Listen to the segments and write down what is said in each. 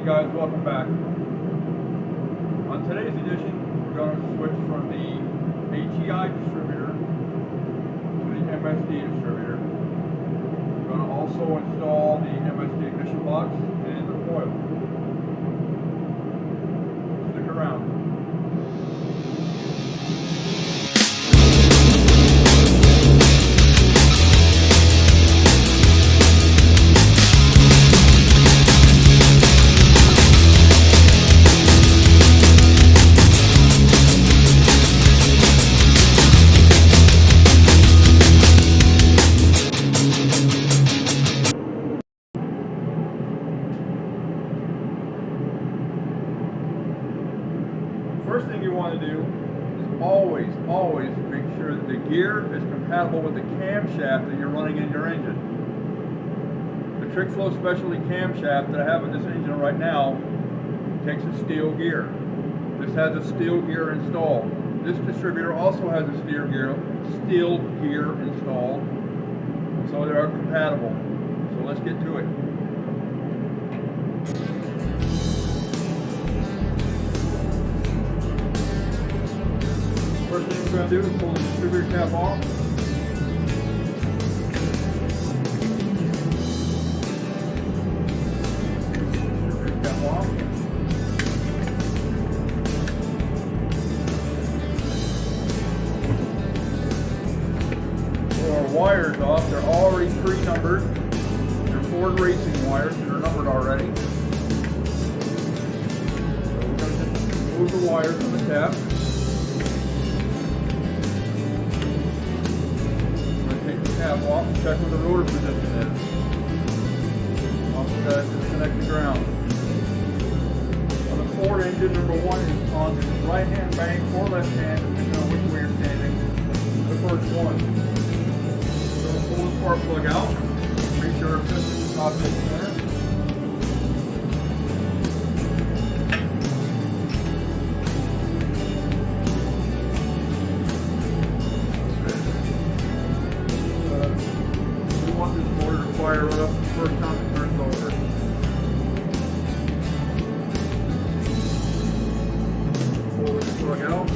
Hey guys, welcome back. On today's edition, we're going to switch from the HEI distributor to the MSD distributor. We're going to also install the MSD ignition box and the coil. Stick around. First thing you want to do is always make sure that the gear is compatible with the camshaft that you're running in your engine. The Trick Flow Specialty camshaft that I have in this engine right now takes a steel gear. This has a steel gear installed. This distributor also has a steel gear installed, so they are compatible. So let's get to it. First thing we're going to do is pull the distributor cap off. Distributor cap off. Pull our wires off. They're already pre-numbered. They're Ford racing wires that are numbered already. So we're going to just remove the wires from the cap. Cap off and check where the rotor position is. Also got to disconnect the ground. On the Ford engine, number one is on the right hand bank or left hand, depending on which way you're standing. The first one. So we'll pull the spark plug out. Make sure our piston is top dead center. Fire it up the first time it turns over. Pull the plug out.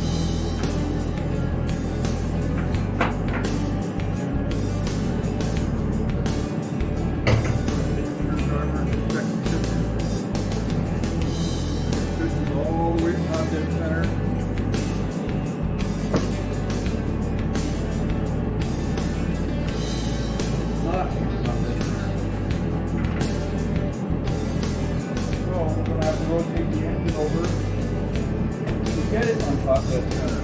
Screwdriver and check the piston. Piston's all the way top dead center. Rotate the engine over to get it on top of that center.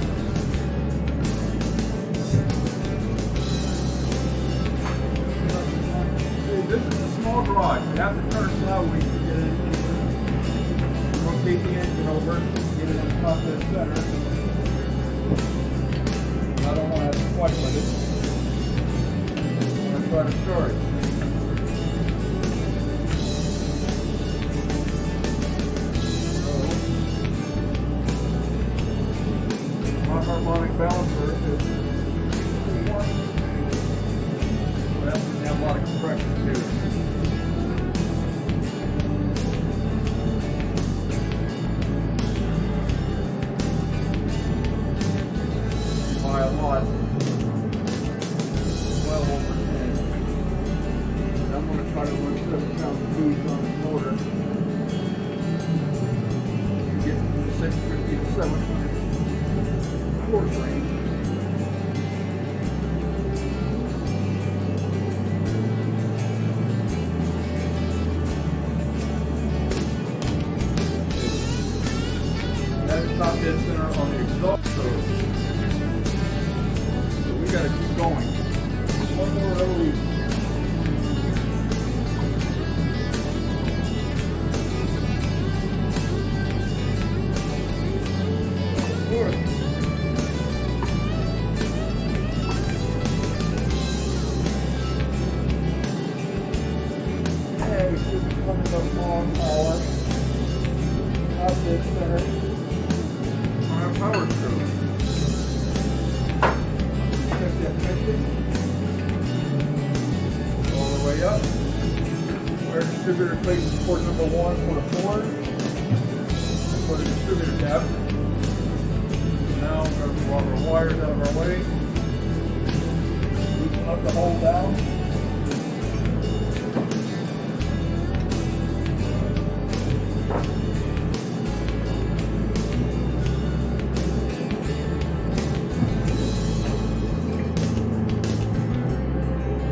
This is a small garage. You have to turn slowly to get it in. Rotate the engine over, get it on top of that center. I don't want to have to fight with it. I'm going to try to start it. Harmonic balancer is 1. That's the harmonic compression too. By a lot. Well over 10. I'm going to try to run 7 pounds of boost on the motor. Get from 650 to 700. Force range. That's top dead center on the exhaust hose. So we got to keep going. One more revolution. Coming up long power, top dead center on our power stroke. Check that piston all the way up. Where it should distributor faces port number 1 for the Ford, for the distributor cap. Now we're going to move all our wires out of our way. Loosen up the hole down.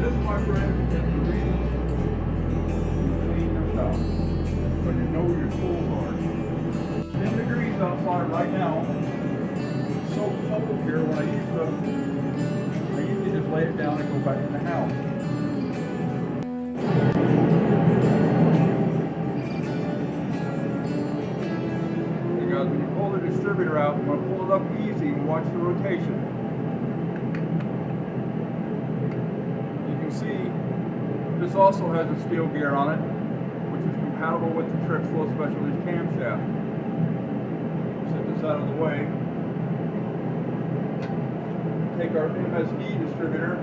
This, my friend, is the reason you clean yourself. So you know where your tools are. 10 degrees outside right now. It's so cold here when I usually just lay it down and go back in the house. Hey guys, when you pull the distributor out, I'm going to pull it up easy and watch the rotation. You can see this also has a steel gear on it, which is compatible with the Trick Flow Specialties camshaft. Set this out of the way. Take our MSD distributor,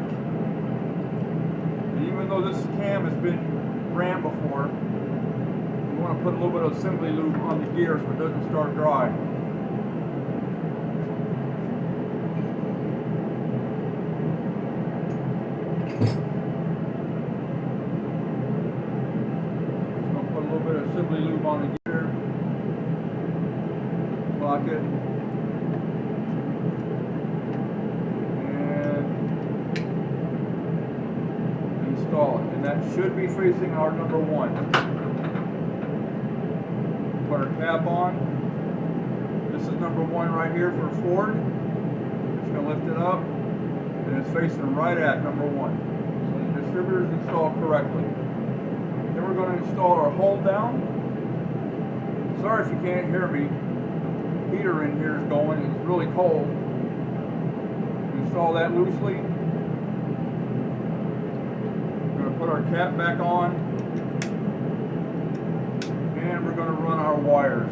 and even though this cam has been ran before, you want to put a little bit of assembly lube on the gear so it doesn't start dry. Just going to put a little bit of assembly lube on the gear, lock it. And that should be facing our number 1. Put our cap on. This is number 1 right here for Ford. Just going to lift it up, and it's facing right at number 1. So the distributor is installed correctly. Then we're going to install our hold down. Sorry if you can't hear me. The heater in here is going. It's really cold. Install that loosely. Put our cap back on, and we're going to run our wires.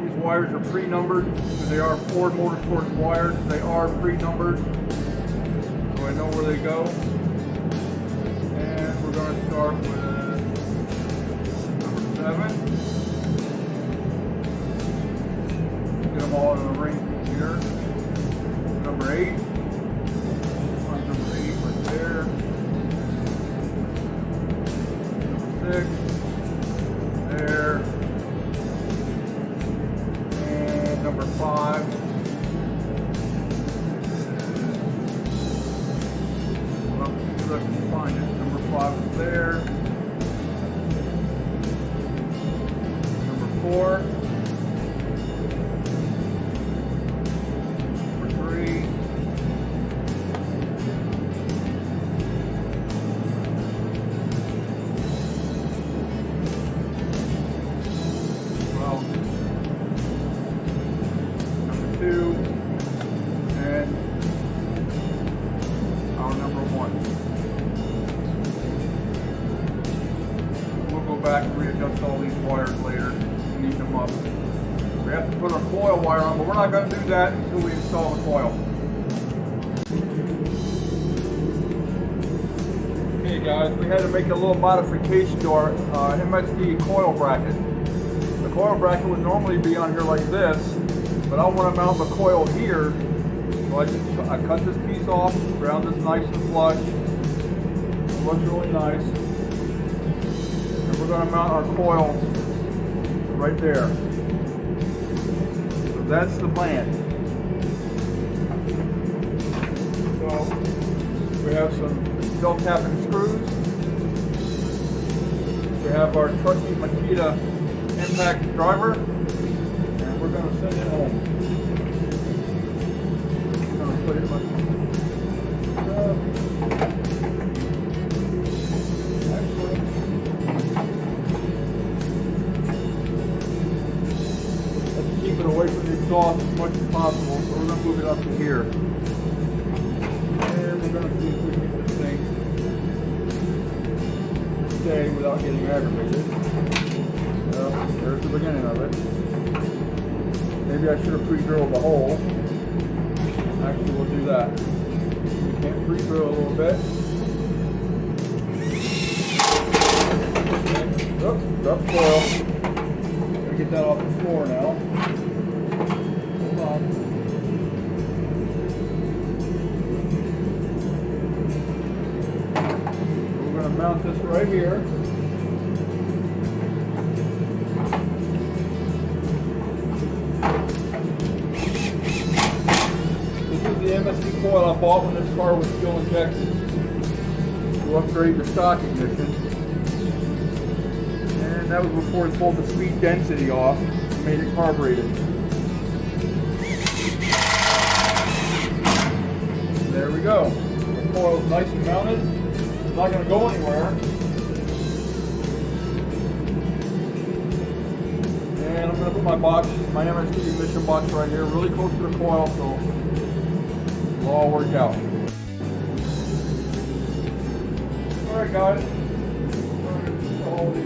These wires are pre-numbered, so they are Ford Motorsports wires. They are pre-numbered, so I know where they go. And we're going to start with number 7. Get them all in a ring here. Number 8. On number 8 right there. 6 there, and number 5. Well, see if I can find it. Number 5 is there. Number 4. Number 3. And our number 1. We'll go back and readjust all these wires later and neat them up. We have to put our coil wire on, but we're not going to do that until we install the coil. Okay guys, we had to make a little modification to our MSD coil bracket. The coil bracket would normally be on here like this, but I want to mount the coil here, so I cut this piece off, ground this nice and flush. It looks really nice. And we're going to mount our coil right there. So that's the plan. So we have some self-tapping screws. We have our trusty Makita impact driver. We're going to send it home. We're going to put it like actually, let's keep it away from the exhaust as much as possible, so we're going to move it up to here. And we're going to see if we can get this thing to stay without getting aggravated. There's the beginning of it. Maybe I should have pre-drilled the hole. Actually, we'll do that. We can pre-drill a little bit. Oops, drop coil. Gotta get that off the floor now. Hold on. We're gonna mount this right here. This is the MSD coil I bought when this car was fuel injected. We'll upgrade the stock ignition. And that was before it pulled the speed density off and made it carbureted. There we go. The coil's nice and mounted. It's not going to go anywhere. And I'm going to put my box, my MSD ignition box right here, really close to the coil so it'll all work out. Alright guys, I'm going to install the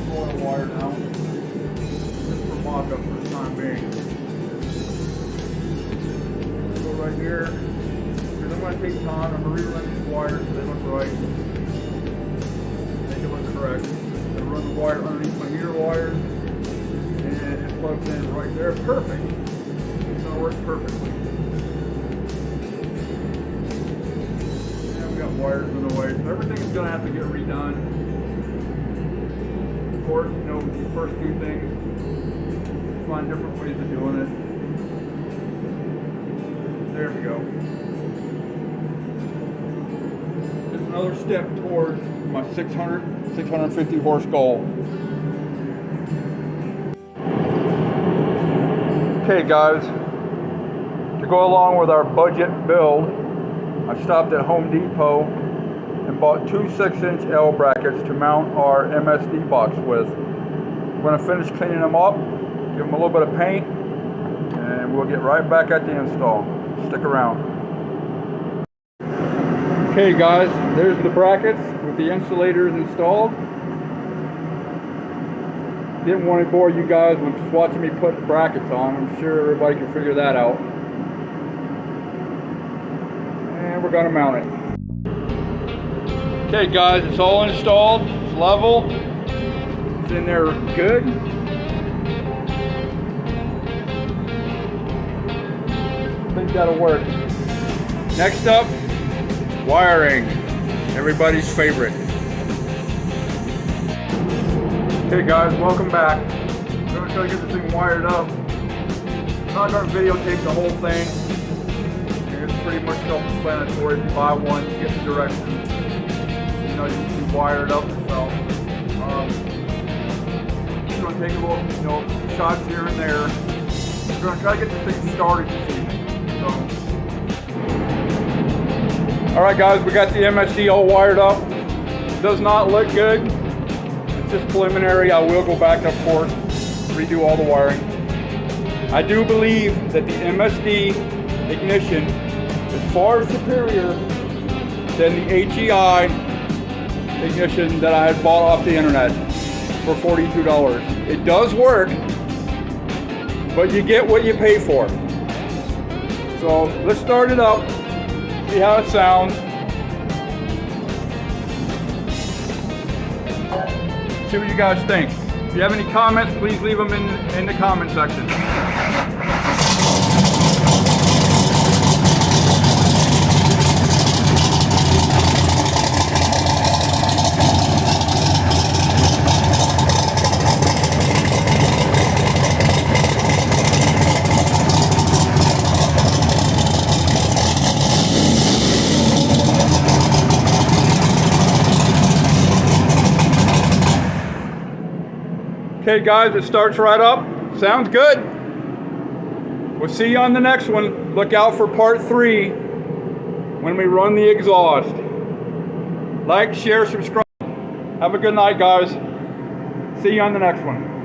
coil wire now, just for mock-up for the time being. Go right here, because I'm going to take time, I'm going to rerun these wires so they look right, make it look correct. I'm going to run the wire underneath my heater wires, and it plugs in right there, perfect. It's going to work perfectly. Wires in the way, so everything's going to have to get redone. Of course, you know, the first few things, find different ways of doing it. There we go. Just another step toward my 650 horse goal. Okay guys, to go along with our budget build, I stopped at Home Depot and bought two 6-inch L brackets to mount our MSD box with. I'm going to finish cleaning them up, give them a little bit of paint, and we'll get right back at the install. Stick around. Okay guys, there's the brackets with the insulators installed. Didn't want to bore you guys with just watching me put brackets on. I'm sure everybody can figure that out. And we're going to mount it. Okay guys, it's all installed, it's level, it's in there good. I think that'll work. Next up, wiring, everybody's favorite. Okay guys, welcome back. I'm going to try to get this thing wired up. I'm not going to videotape the whole thing. It's pretty much self-explanatory. If you buy one, you get the directions. You know, you can wire it up yourself. Just going to take a little, you know, shots here and there. We're going to try to get this thing started this evening. So, all right, guys, we got the MSD all wired up. It does not look good. It's just preliminary. I will go back, of course, redo all the wiring. I do believe that the MSD ignition is far superior than the HEI ignition that I had bought off the internet for $42. It does work, but you get what you pay for. So let's start it up, see how it sounds. See what you guys think. If you have any comments, please leave them in the comment section. Okay guys, it starts right up. Sounds good. We'll see you on the next one. Look out for part 3 when we run the exhaust. Like, share, subscribe. Have a good night guys. See you on the next one.